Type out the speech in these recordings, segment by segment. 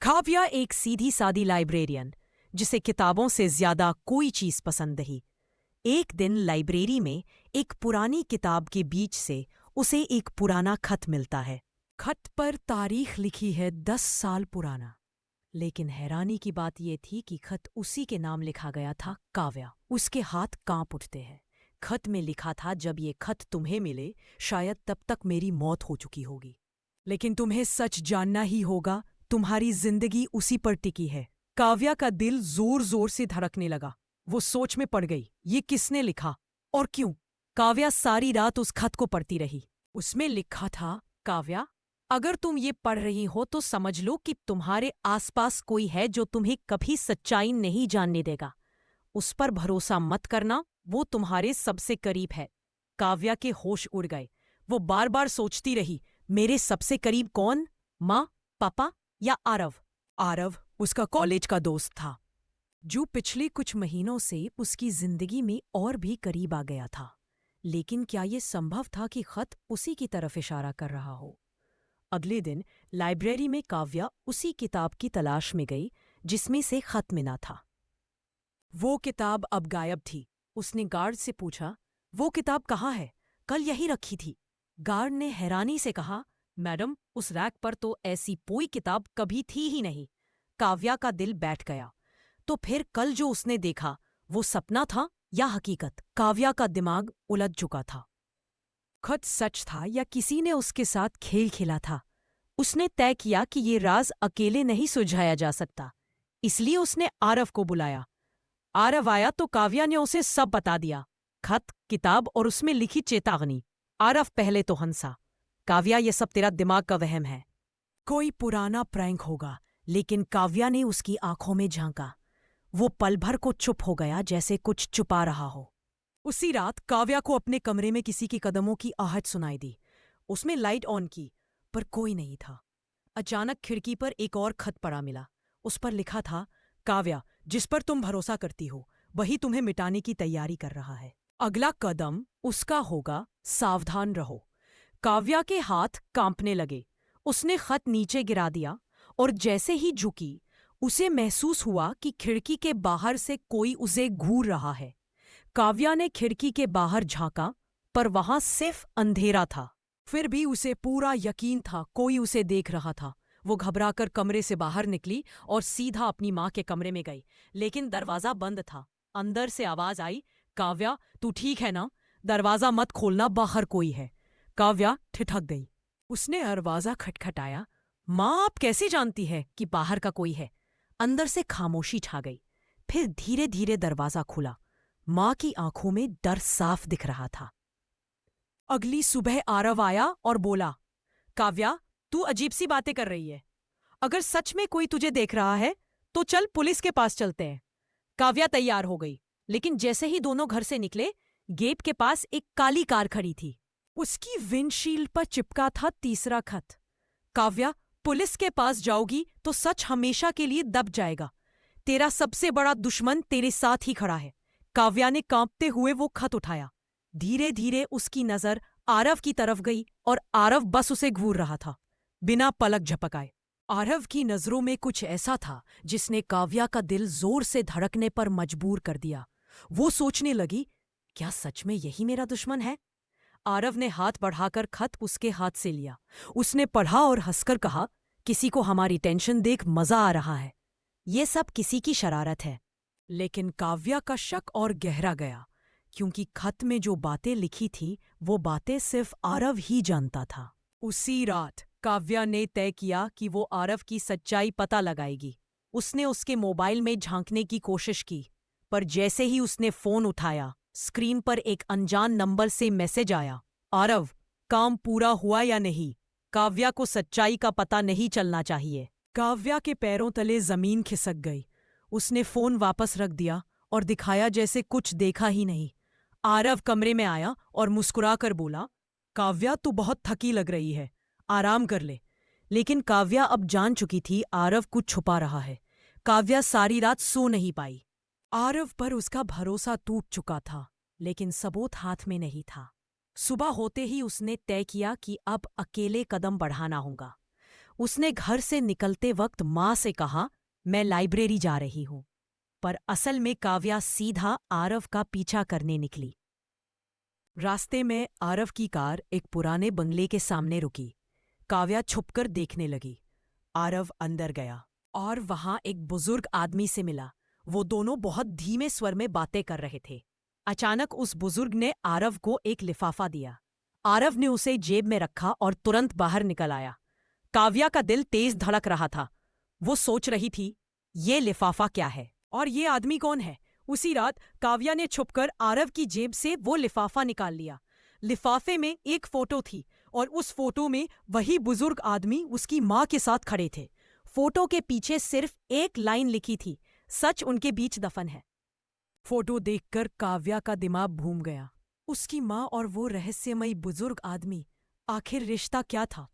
काव्या एक सीधी सादी लाइब्रेरियन, जिसे किताबों से ज्यादा कोई चीज पसंद नहीं। एक दिन लाइब्रेरी में एक पुरानी किताब के बीच से उसे एक पुराना खत मिलता है। खत पर तारीख लिखी है 10 साल पुराना, लेकिन हैरानी की बात यह थी कि खत उसी के नाम लिखा गया था, काव्या। उसके हाथ कांप उठते हैं। खत में लिखा था, जब ये खत तुम्हें मिले शायद तब तक मेरी मौत हो चुकी होगी, लेकिन तुम्हें सच जानना ही होगा, तुम्हारी जिंदगी उसी पर टिकी है। काव्या का दिल जोर जोर से धड़कने लगा। वो सोच में पड़ गई, ये किसने लिखा और क्यों? काव्या सारी रात उस खत को पढ़ती रही। उसमें लिखा था, काव्या, अगर तुम ये पढ़ रही हो तो समझ लो कि तुम्हारे आसपास कोई है जो तुम्हें कभी सच्चाई नहीं जानने देगा। उस पर भरोसा मत करना, वो तुम्हारे सबसे करीब है। काव्या के होश उड़ गए। वो बार बार सोचती रही, मेरे सबसे करीब कौन? माँ, पापा या आरव? आरव उसका कॉलेज का दोस्त था, जो पिछले कुछ महीनों से उसकी जिंदगी में और भी करीब आ गया था। लेकिन क्या यह संभव था कि खत उसी की तरफ इशारा कर रहा हो? अगले दिन लाइब्रेरी में काव्या उसी किताब की तलाश में गई जिसमें से खत मिला था। वो किताब अब गायब थी। उसने गार्ड से पूछा, वो किताब कहाँ है? कल यही रखी थी। गार्ड ने हैरानी से कहा, मैडम, उस रैक पर तो ऐसी कोई किताब कभी थी ही नहीं। काव्या का दिल बैठ गया। तो फिर कल जो उसने देखा, वो सपना था या हकीकत? काव्या का दिमाग उलझ चुका था। खत सच था या किसी ने उसके साथ खेल खेला था? उसने तय किया कि ये राज अकेले नहीं सुलझाया जा सकता, इसलिए उसने आरव को बुलाया। आरव आया तो काव्या ने उसे सब बता दिया, खत, किताब और उसमें लिखी चेतावनी। आरव पहले तो हंसा, काव्या, ये सब तेरा दिमाग का वहम है, कोई पुराना प्रैंक होगा। लेकिन काव्या ने उसकी आंखों में झांका। वो पल भर को चुप हो गया, जैसे कुछ छुपा रहा हो। उसी रात काव्या को अपने कमरे में किसी की कदमों की आहट सुनाई दी। उसने लाइट ऑन की, पर कोई नहीं था। अचानक खिड़की पर एक और खत पड़ा मिला। उस पर लिखा था, काव्या, जिस पर तुम भरोसा करती हो वही तुम्हें मिटाने की तैयारी कर रहा है। अगला कदम उसका होगा, सावधान रहो। काव्या के हाथ कांपने लगे। उसने खत नीचे गिरा दिया और जैसे ही झुकी, उसे महसूस हुआ कि खिड़की के बाहर से कोई उसे घूर रहा है। काव्या ने खिड़की के बाहर झांका, पर वहां सिर्फ अंधेरा था। फिर भी उसे पूरा यकीन था कोई उसे देख रहा था। वो घबराकर कमरे से बाहर निकली और सीधा अपनी माँ के कमरे में गई, लेकिन दरवाजा बंद था। अंदर से आवाज आई, काव्या, तू ठीक है ना? दरवाजा मत खोलना, बाहर कोई है। काव्या ठिठक गई। उसने दरवाजा खटखटाया। माँ, आप कैसे जानती है कि बाहर का कोई है? अंदर से खामोशी छा गई। फिर धीरे धीरे दरवाजा खुला। माँ की आंखों में डर साफ दिख रहा था। अगली सुबह आरव आया और बोला, काव्या, तू अजीब सी बातें कर रही है। अगर सच में कोई तुझे देख रहा है तो चल पुलिस के पास चलते हैं। काव्या तैयार हो गई, लेकिन जैसे ही दोनों घर से निकले, गेट के पास एक काली कार खड़ी थी। उसकी विंडशील्ड पर चिपका था तीसरा खत। काव्या, पुलिस के पास जाओगी तो सच हमेशा के लिए दब जाएगा। तेरा सबसे बड़ा दुश्मन तेरे साथ ही खड़ा है। काव्या ने कांपते हुए वो खत उठाया। धीरे धीरे उसकी नजर आरव की तरफ गई और आरव बस उसे घूर रहा था, बिना पलक झपकाए। आरव की नजरों में कुछ ऐसा था जिसने काव्या का दिल जोर से धड़कने पर मजबूर कर दिया। वो सोचने लगी, क्या सच में यही मेरा दुश्मन है? आरव ने हाथ बढ़ाकर खत उसके हाथ से लिया। उसने पढ़ा और हंसकर कहा, किसी को हमारी टेंशन देख मजा आ रहा है। ये सब किसी की शरारत है। लेकिन काव्या का शक और गहरा गया, क्योंकि खत में जो बातें लिखी थी वो बातें सिर्फ आरव ही जानता था। उसी रात काव्या ने तय किया कि वो आरव की सच्चाई पता लगाएगी। उसने उसके मोबाइल में झांकने की कोशिश की, पर जैसे ही उसने फोन उठाया, स्क्रीन पर एक अनजान नंबर से मैसेज आया, आरव, काम पूरा हुआ या नहीं? काव्या को सच्चाई का पता नहीं चलना चाहिए। काव्या के पैरों तले जमीन खिसक गई। उसने फोन वापस रख दिया और दिखाया जैसे कुछ देखा ही नहीं। आरव कमरे में आया और मुस्कुराकर बोला, काव्या, तू बहुत थकी लग रही है, आराम कर ले। लेकिन काव्या अब जान चुकी थी आरव कुछ छुपा रहा है। काव्या सारी रात सो नहीं पाई। आरव पर उसका भरोसा टूट चुका था, लेकिन सबूत हाथ में नहीं था। सुबह होते ही उसने तय किया कि अब अकेले कदम बढ़ाना होगा। उसने घर से निकलते वक्त माँ से कहा, मैं लाइब्रेरी जा रही हूं। पर असल में काव्या सीधा आरव का पीछा करने निकली। रास्ते में आरव की कार एक पुराने बंगले के सामने रुकी। काव्या छुपकर देखने लगी। आरव अंदर गया और वहां एक बुजुर्ग आदमी से मिला। वो दोनों बहुत धीमे स्वर में बातें कर रहे थे। अचानक उस बुजुर्ग ने आरव को एक लिफाफा दिया। आरव ने उसे जेब में रखा और तुरंत बाहर निकल आया। काव्या का दिल तेज धड़क रहा था। वो सोच रही थी, ये लिफाफा क्या है और ये आदमी कौन है। उसी रात काव्या ने छुपकर आरव की जेब से वो लिफाफा निकाल लिया। लिफाफे में एक फोटो थी और उस फोटो में वही बुजुर्ग आदमी उसकी माँ के साथ खड़े थे। फोटो के पीछे सिर्फ एक लाइन लिखी थी, सच उनके बीच दफन है। फोटो देखकर काव्या का दिमाग घूम गया। उसकी माँ और वो रहस्यमयी बुजुर्ग आदमी, आखिर रिश्ता क्या था।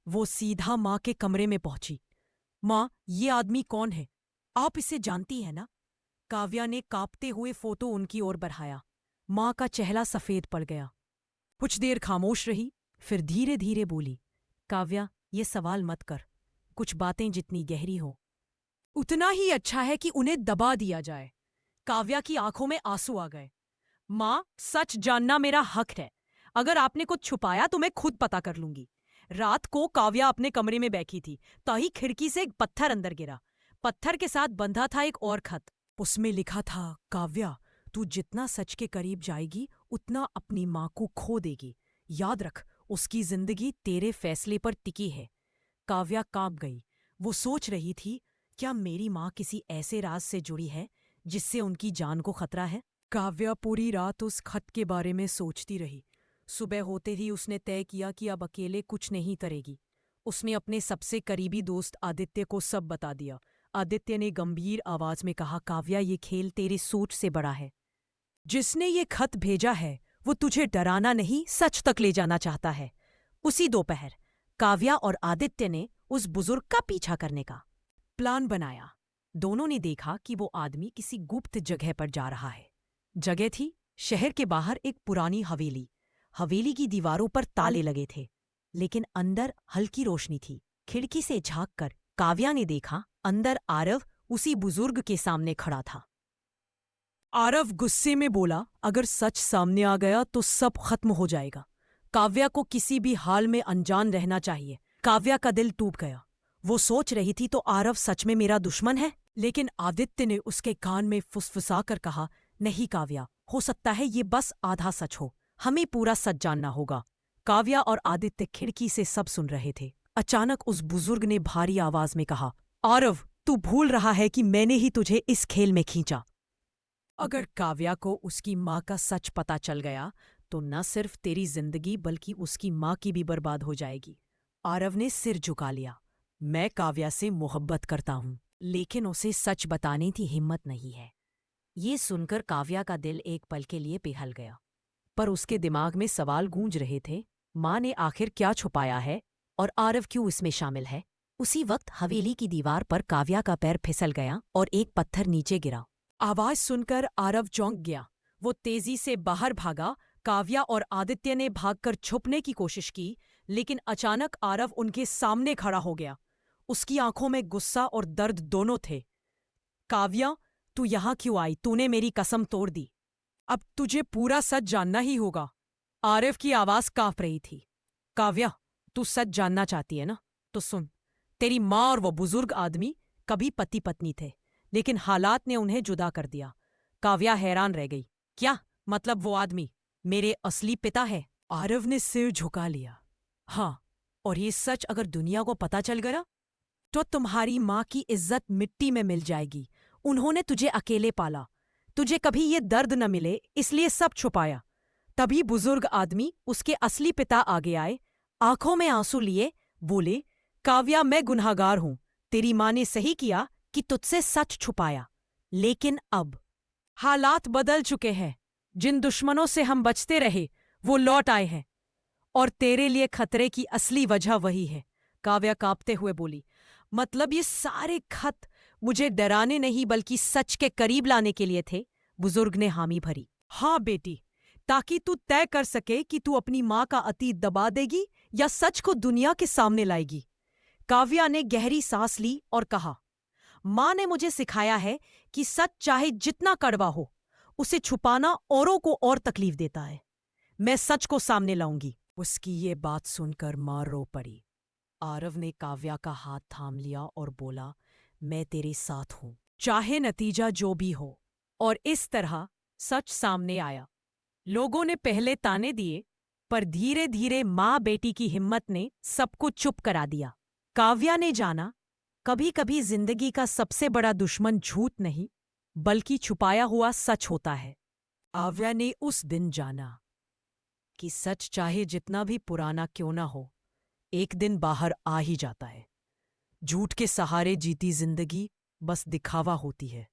वो सीधा माँ के कमरे में पहुंची। माँ, ये आदमी कौन है? आप इसे जानती है ना? काव्या ने कांपते हुए फोटो उनकी ओर बढ़ाया। माँ का चेहरा सफेद पड़ गया। कुछ देर खामोश रही, फिर धीरे धीरे बोली, काव्या, ये सवाल मत कर। कुछ बातें जितनी गहरी हो, उतना ही अच्छा है कि उन्हें दबा दिया जाए। काव्या की आंखों में आंसू आ गए। माँ, सच जानना मेरा हक है। अगर आपने कुछ छुपाया तो मैं खुद पता कर लूंगी। रात को काव्या अपने कमरे में बैठी थी, तभी खिड़की से एक पत्थर अंदर गिरा। पत्थर के साथ बंधा था एक और खत। उसमें लिखा था, काव्या, तू जितना सच के करीब जाएगी उतना अपनी माँ को खो देगी। याद रख, उसकी जिंदगी तेरे फैसले पर टिकी है। काव्या कांप गई। वो सोच रही थी, क्या मेरी माँ किसी ऐसे राज से जुड़ी है जिससे उनकी जान को खतरा है? काव्या पूरी रात उस खत के बारे में सोचती रही। सुबह होते ही उसने तय किया कि अब अकेले कुछ नहीं करेगी। उसने अपने सबसे करीबी दोस्त आदित्य को सब बता दिया। आदित्य ने गंभीर आवाज में कहा, काव्या, ये खेल तेरी सोच से बड़ा है। जिसने ये खत भेजा है वो तुझे डराना नहीं, सच तक ले जाना चाहता है। उसी दोपहर काव्या और आदित्य ने उस बुजुर्ग का पीछा करने का प्लान बनाया। दोनों ने देखा कि वो आदमी किसी गुप्त जगह पर जा रहा है। जगह थी शहर के बाहर एक पुरानी हवेली। हवेली की दीवारों पर ताले लगे थे, लेकिन अंदर हल्की रोशनी थी। खिड़की से झांककर काव्या ने देखा, अंदर आरव उसी बुजुर्ग के सामने खड़ा था। आरव गुस्से में बोला, अगर सच सामने आ गया तो सब खत्म हो जाएगा। काव्या को किसी भी हाल में अनजान रहना चाहिए। काव्या का दिल टूट गया। वो सोच रही थी, तो आरव सच में मेरा दुश्मन है? लेकिन आदित्य ने उसके कान में फुसफुसा कर कहा, नहीं काव्या, हो सकता है ये बस आधा सच हो। हमें पूरा सच जानना होगा। काव्या और आदित्य खिड़की से सब सुन रहे थे। अचानक उस बुजुर्ग ने भारी आवाज में कहा, आरव, तू भूल रहा है कि मैंने ही तुझे इस खेल में खींचा। अगर काव्या को उसकी माँ का सच पता चल गया तो न सिर्फ तेरी जिंदगी बल्कि उसकी माँ की भी बर्बाद हो जाएगी। आरव ने सिर झुका लिया। मैं काव्या से मोहब्बत करता हूँ, लेकिन उसे सच बताने की हिम्मत नहीं है। ये सुनकर काव्या का दिल एक पल के लिए पिघल गया, पर उसके दिमाग में सवाल गूंज रहे थे, माँ ने आखिर क्या छुपाया है और आरव क्यों इसमें शामिल है। उसी वक्त हवेली की दीवार पर काव्या का पैर फिसल गया और एक पत्थर नीचे गिरा। आवाज सुनकर आरव चौंक गया। वो तेजी से बाहर भागा। काव्या और आदित्य ने भागकर छुपने की कोशिश की, लेकिन अचानक आरव उनके सामने खड़ा हो गया। उसकी आंखों में गुस्सा और दर्द दोनों थे। काव्या, तू यहां क्यों आई? तूने मेरी कसम तोड़ दी। अब तुझे पूरा सच जानना ही होगा। आरव की आवाज कांप रही थी। काव्या, तू सच जानना चाहती है ना? तो सुन, तेरी माँ और वो बुजुर्ग आदमी कभी पति पत्नी थे, लेकिन हालात ने उन्हें जुदा कर दिया। काव्या हैरान रह गई। क्या मतलब वो आदमी मेरे असली पिता है? आरव ने सिर झुका लिया। हाँ, और ये सच अगर दुनिया को पता चल गया तो तुम्हारी माँ की इज्जत मिट्टी में मिल जाएगी। उन्होंने तुझे अकेले पाला, तुझे कभी ये दर्द न मिले, इसलिए सब छुपाया। तभी बुजुर्ग आदमी, उसके असली पिता, आगे आए। आंखों में आंसू लिए बोले, काव्या, मैं गुनहगार हूं। तेरी माँ ने सही किया कि तुझसे सच छुपाया, लेकिन अब हालात बदल चुके हैं। जिन दुश्मनों से हम बचते रहे वो लौट आए हैं, और तेरे लिए खतरे की असली वजह वही है। काव्या कांपते हुए बोली, मतलब ये सारे खत मुझे डराने नहीं बल्कि सच के करीब लाने के लिए थे? बुजुर्ग ने हामी भरी। हाँ बेटी, ताकि तू तय कर सके कि तू अपनी माँ का अतीत दबा देगी या सच को दुनिया के सामने लाएगी। काव्या ने गहरी सांस ली और कहा, मां ने मुझे सिखाया है कि सच चाहे जितना कड़वा हो, उसे छुपाना औरों को और तकलीफ देता है। मैं सच को सामने लाऊंगी। उसकी ये बात सुनकर मां रो पड़ी। आरव ने काव्या का हाथ थाम लिया और बोला, मैं तेरे साथ हूं, चाहे नतीजा जो भी हो। और इस तरह सच सामने आया। लोगों ने पहले ताने दिए, पर धीरे धीरे मां बेटी की हिम्मत ने सबको चुप करा दिया। काव्या ने जाना, कभी कभी जिंदगी का सबसे बड़ा दुश्मन झूठ नहीं, बल्कि छुपाया हुआ सच होता है। काव्या ने उस दिन जाना कि सच चाहे जितना भी पुराना क्यों ना हो, एक दिन बाहर आ ही जाता है। झूठ के सहारे जीती जिंदगी बस दिखावा होती है,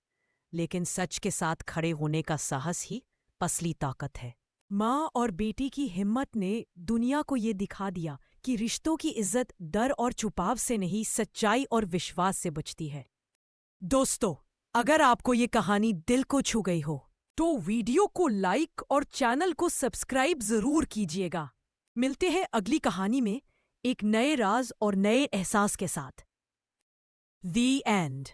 लेकिन सच के साथ खड़े होने का साहस ही असली ताकत है। माँ और बेटी की हिम्मत ने दुनिया को ये दिखा दिया कि रिश्तों की इज्जत डर और छुपाव से नहीं, सच्चाई और विश्वास से बचती है। दोस्तों, अगर आपको ये कहानी दिल को छू गई हो तो वीडियो को लाइक और चैनल को सब्सक्राइब जरूर कीजिएगा। मिलते हैं अगली कहानी में एक नए राज और नए एहसास के साथ। The end।